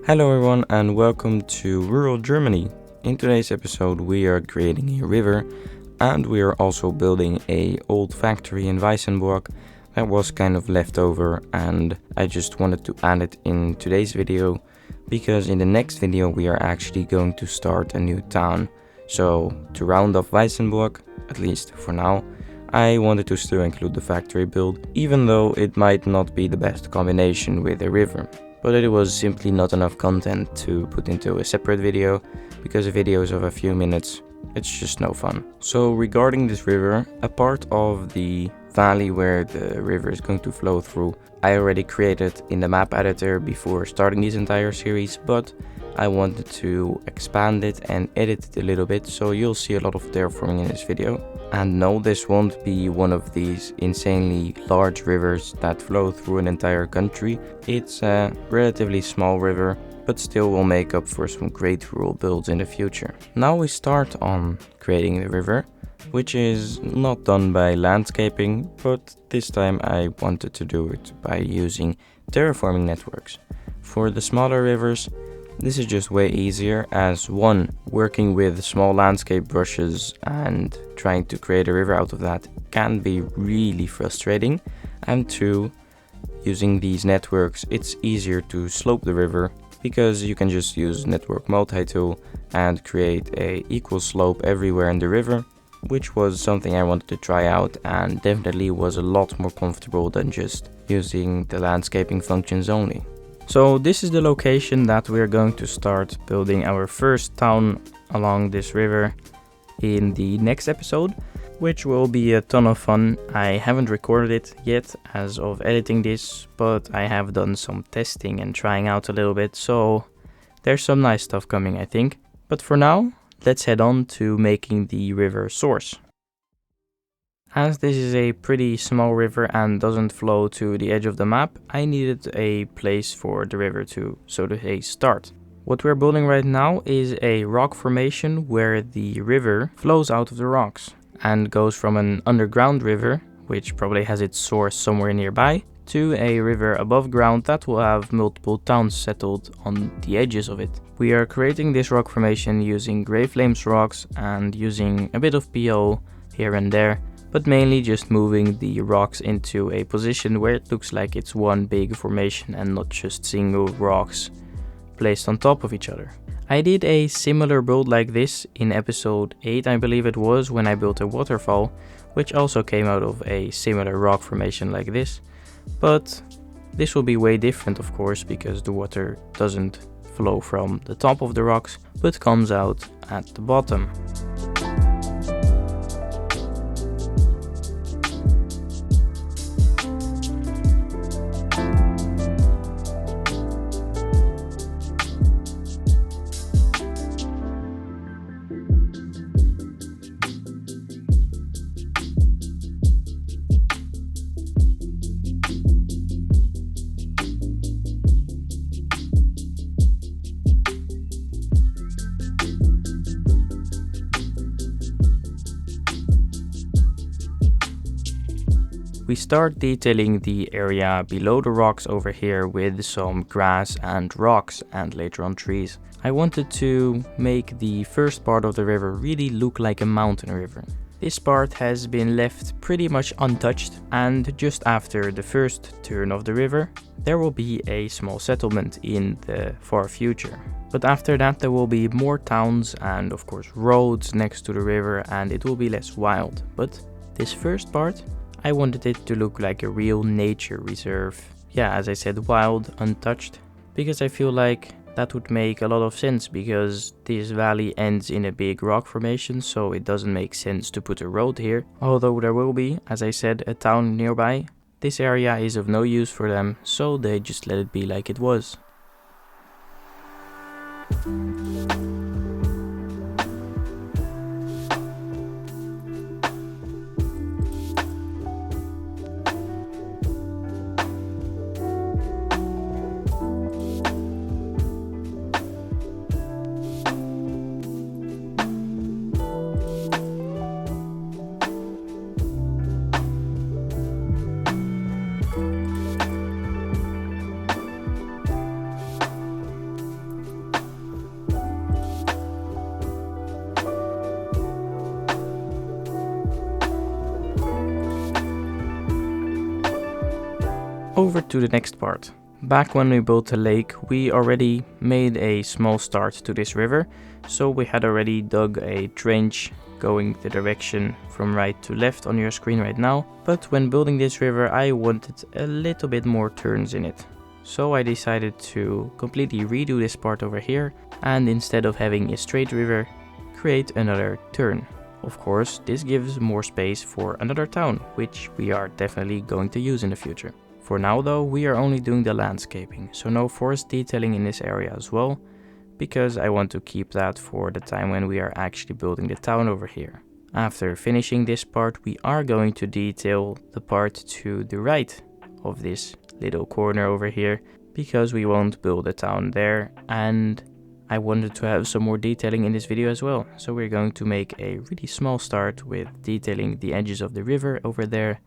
Hello everyone and welcome to rural Germany. In today's episode we are creating a river and we are also building a old factory in Weissenburg that was kind of left over, and I just wanted to add it in today's video because in the next video we are actually going to start a new town. So to round off Weissenburg, at least for now, I wanted to still include the factory build, even though it might not be the best combination with a river. But it was simply not enough content to put into a separate video, because videos of a few minutes, it's just no fun. So regarding this river, a part of the valley where the river is going to flow through, I already created in the map editor before starting this entire series, but I wanted to expand it and edit it a little bit, so you'll see a lot of terraforming in this video. And no, this won't be one of these insanely large rivers that flow through an entire country. It's a relatively small river, but still will make up for some great rural builds in the future. Now we start on creating the river, which is not done by landscaping, but this time I wanted to do it by using terraforming networks. For the smaller rivers, this is just way easier, as one, working with small landscape brushes and trying to create a river out of that can be really frustrating, and two, using these networks it's easier to slope the river because you can just use network multi-tool and create a equal slope everywhere in the river, which was something I wanted to try out and definitely was a lot more comfortable than just using the landscaping functions only. So this is the location that we're going to start building our first town along this river in the next episode, which will be a ton of fun. I haven't recorded it yet as of editing this, but I have done some testing and trying out a little bit, so there's some nice stuff coming, I think. But for now, let's head on to making the river source. As this is a pretty small river and doesn't flow to the edge of the map, I needed a place for the river to, so to say, start. What we're building right now is a rock formation where the river flows out of the rocks and goes from an underground river, which probably has its source somewhere nearby, to a river above ground that will have multiple towns settled on the edges of it. We are creating this rock formation using Grey Flames rocks and using a bit of PO here and there, but mainly just moving the rocks into a position where it looks like it's one big formation and not just single rocks placed on top of each other. I did a similar build like this in episode 8, I believe it was, when I built a waterfall, which also came out of a similar rock formation like this, but this will be way different of course, because the water doesn't flow from the top of the rocks but comes out at the bottom. We start detailing the area below the rocks over here with some grass and rocks and later on trees. I wanted to make the first part of the river really look like a mountain river. This part has been left pretty much untouched, and just after the first turn of the river there will be a small settlement in the far future. But after that there will be more towns and of course roads next to the river, and it will be less wild. But this first part, I wanted it to look like a real nature reserve. Yeah, as I said, wild, untouched, because I feel like that would make a lot of sense, because this valley ends in a big rock formation, so it doesn't make sense to put a road here. Although there will be, as I said, a town nearby, this area is of no use for them, so they just let it be like it was. Over to the next part. Back when we built the lake, we already made a small start to this river, so we had already dug a trench going the direction from right to left on your screen right now, but when building this river I wanted a little bit more turns in it. So I decided to completely redo this part over here, and instead of having a straight river, create another turn. Of course, this gives more space for another town, which we are definitely going to use in the future. For now though, we are only doing the landscaping, so no forest detailing in this area as well, because I want to keep that for the time when we are actually building the town over here. After finishing this part, we are going to detail the part to the right of this little corner over here, because we won't build a town there, and I wanted to have some more detailing in this video as well. So we're going to make a really small start with detailing the edges of the river over there,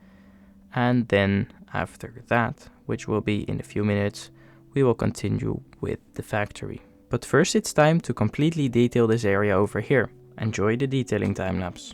and then after that, which will be in a few minutes, we will continue with the factory. But first it's time to completely detail this area over here. Enjoy the detailing time lapse.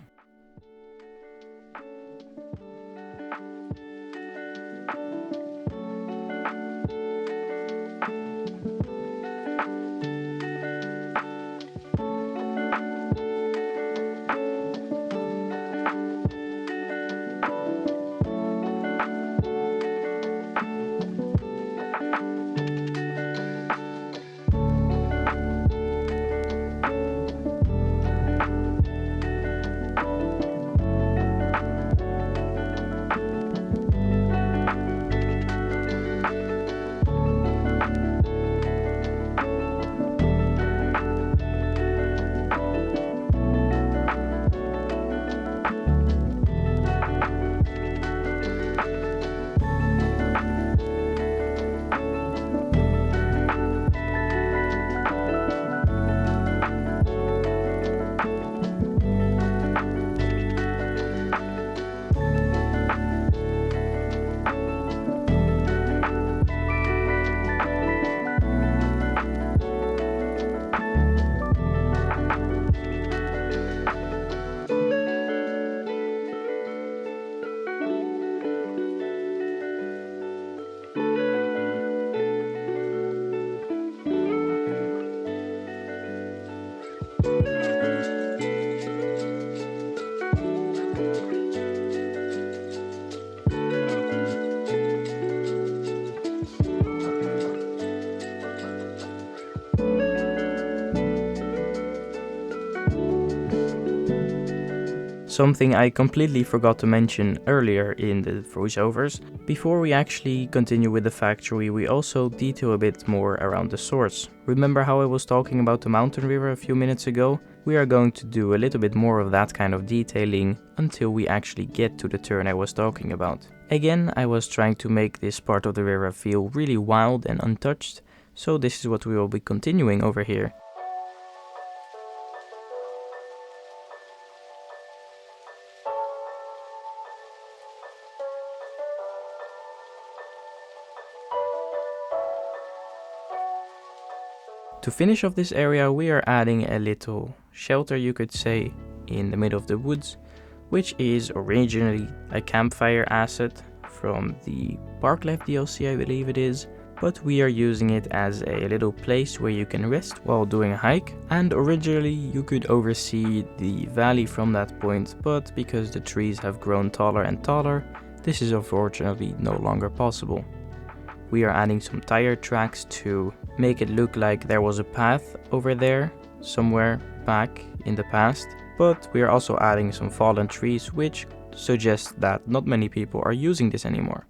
Something I completely forgot to mention earlier in the voiceovers. Before we actually continue with the factory, we also detail a bit more around the source. Remember how I was talking about the mountain river a few minutes ago? We are going to do a little bit more of that kind of detailing until we actually get to the turn I was talking about. Again, I was trying to make this part of the river feel really wild and untouched, so this is what we will be continuing over here. To finish off this area, we are adding a little shelter, you could say, in the middle of the woods, which is originally a campfire asset from the Park Life DLC, I believe it is, but we are using it as a little place where you can rest while doing a hike, and originally you could oversee the valley from that point, but because the trees have grown taller and taller, this is unfortunately no longer possible. We are adding some tire tracks to make it look like there was a path over there somewhere back in the past, but we are also adding some fallen trees, which suggests that not many people are using this anymore.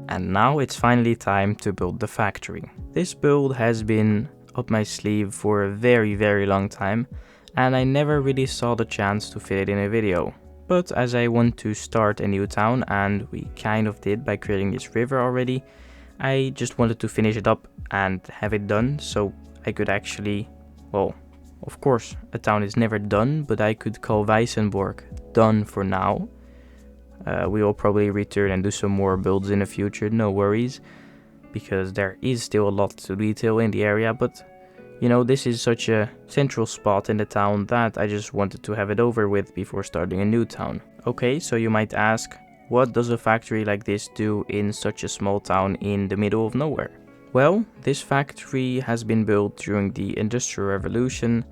And now it's finally time to build the factory. This build has been up my sleeve for a very long time, and I never really saw the chance to fit it in a video. But as I want to start a new town, and we kind of did by creating this river already, I just wanted to finish it up and have it done so I could actually, well, of course, a town is never done, but I could call Weissenborg done for now. We will probably return and do some more builds in the future, no worries, because there is still a lot to detail in the area, but you know, this is such a central spot in the town that I just wanted to have it over with before starting a new town. Okay, so you might ask, what does a factory like this do in such a small town in the middle of nowhere? Well, this factory has been built during the Industrial Revolution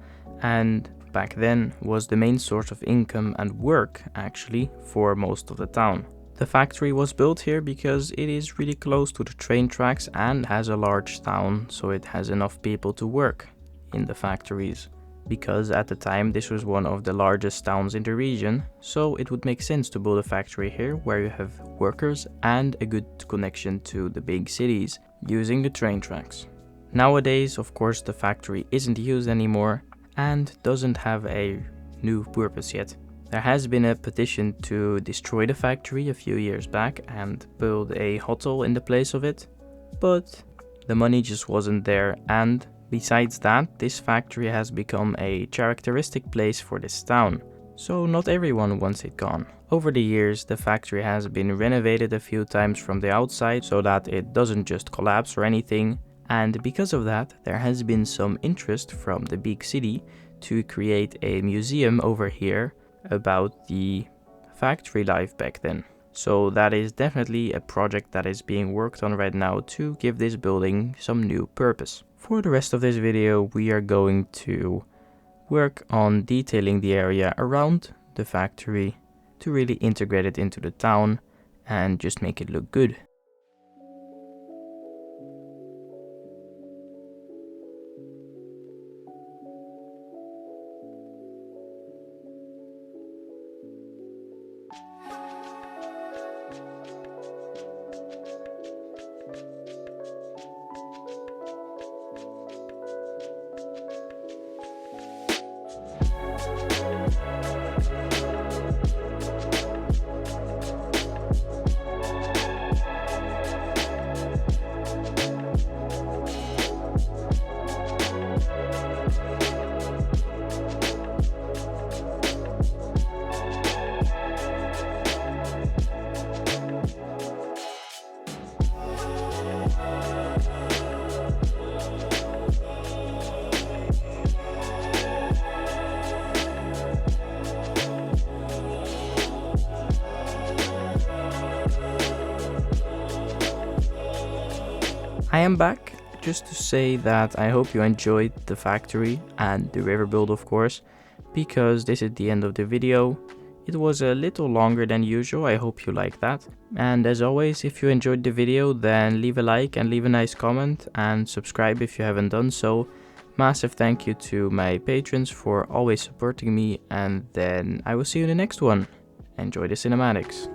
and back then was the main source of income and work actually for most of the town. The factory was built here because it is really close to the train tracks and has a large town, so it has enough people to work in the factories. Because at the time this was one of the largest towns in the region, so it would make sense to build a factory here where you have workers and a good connection to the big cities using the train tracks. Nowadays, of course, the factory isn't used anymore and doesn't have a new purpose yet. There has been a petition to destroy the factory a few years back and build a hotel in the place of it, but the money just wasn't there, and besides that, this factory has become a characteristic place for this town, so not everyone wants it gone. Over the years, the factory has been renovated a few times from the outside so that it doesn't just collapse or anything, and because of that, there has been some interest from the big city to create a museum over here about the factory life back then. So that is definitely a project that is being worked on right now to give this building some new purpose. For the rest of this video, we are going to work on detailing the area around the factory to really integrate it into the town and just make it look good. I am back just to say that I hope you enjoyed the factory and the river build, of course, because this is the end of the video. It was a little longer than usual, I hope you like that. And as always, if you enjoyed the video, then leave a like and leave a nice comment and subscribe if you haven't done so. Massive thank you to my patrons for always supporting me, and then I will see you in the next one. Enjoy the cinematics.